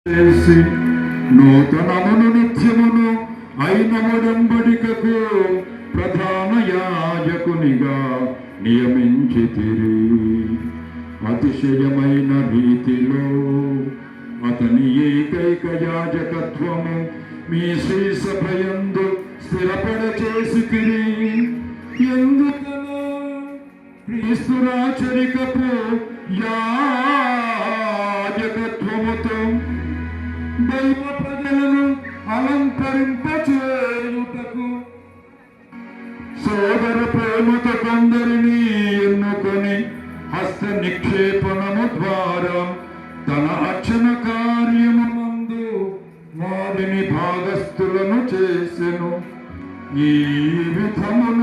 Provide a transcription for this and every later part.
చేసి నూతనమును నిత్యమును అయిన ఒడంబడికకు ప్రధాన యాజకునిగా నియమించితిరి. అతిశయమైన రీతిలో అతని ఏకైక యాజకత్వము మీ శ్రీ సభయందు స్థిరపడచేసితిరి. ఎందుకనో క్రీస్తు రాచరికపు యాజకత్వముతో దైవ ప్రజలను అలంకరింపచేయుటకు సోదర ప్రేమతో కొందరిని ఎన్నుకొని హస్త నిక్షేపణము ద్వారా తన అర్చన కార్యమునందు వారిని భాగస్థులను చేసెను. ఈ విధమున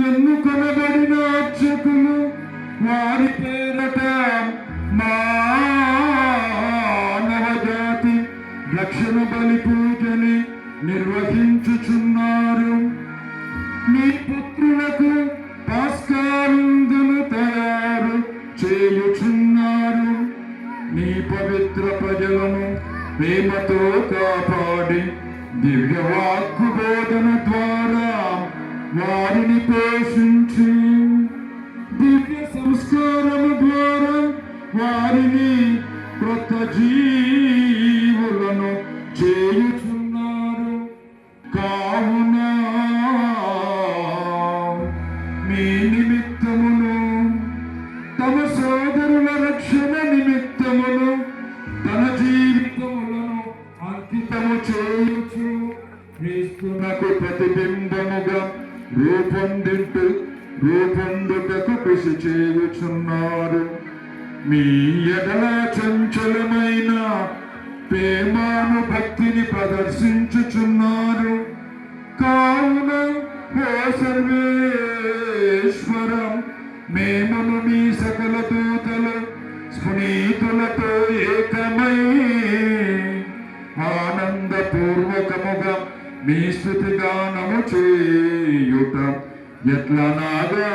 ఎన్నుకొనబడిన అర్చకులు వారి పేరట మానవజాతి రక్షణ బలి పూజని నిర్వహించుచున్నారు. మీ పుత్రులకు పాస్కావిందును తయారు చేయుచున్నారు. నీ పవిత్ర ప్రజలను ప్రేమతో కాపాడి దివ్యవాక్కు బోధన ద్వారా వారిని పోషించి దివ్య సంస్కారము ద్వారా వారిని క్రొత్త జీవులను చేయుచున్నారు. కావున మీ నిమిత్తమును తమ సోదరుల రక్షణ నిమిత్తమును తన జీవితములను అంకితము చేయుచు క్రీస్తునకు ప్రతిబింబముగా రూపొందుటకు కృషి చేయుచున్నారు. మీ ఎడల చంచలమైన ప్రేమాను భక్తిని ప్రదర్శించుచున్నారు. కావున ఓ సర్వేశ్వరం, మేమును మీ సకల దూతల స్ఫునీతులతో ఏకమై ఆనందపూర్వకముగా మీ స్తుతి గానము చేయుట ఎట్లనాగా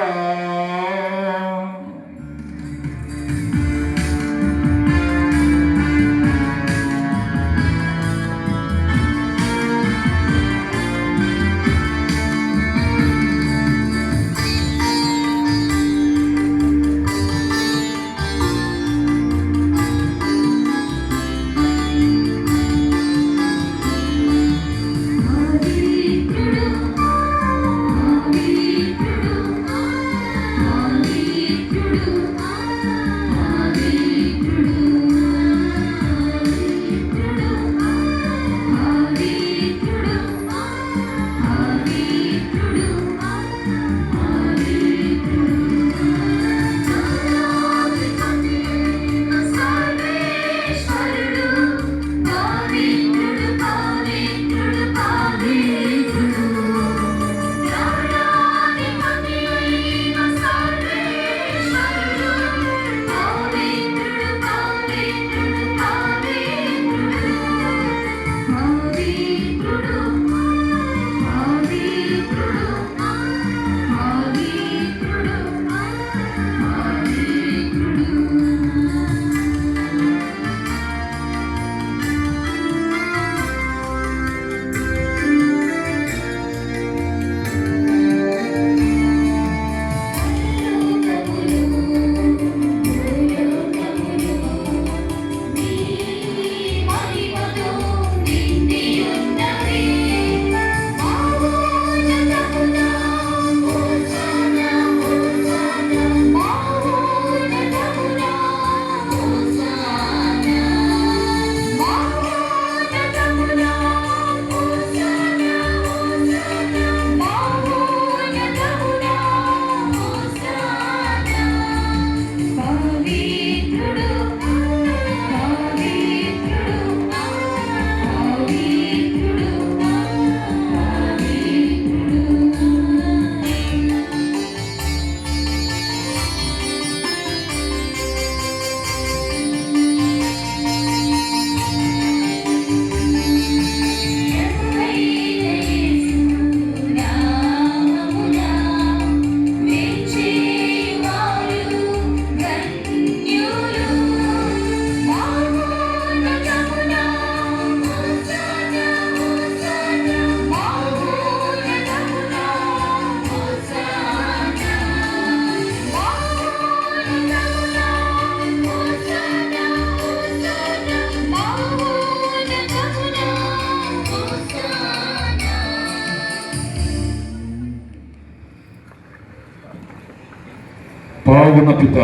పావున పిత,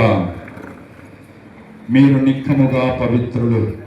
మీరు నిక్కముగా పవిత్రులు.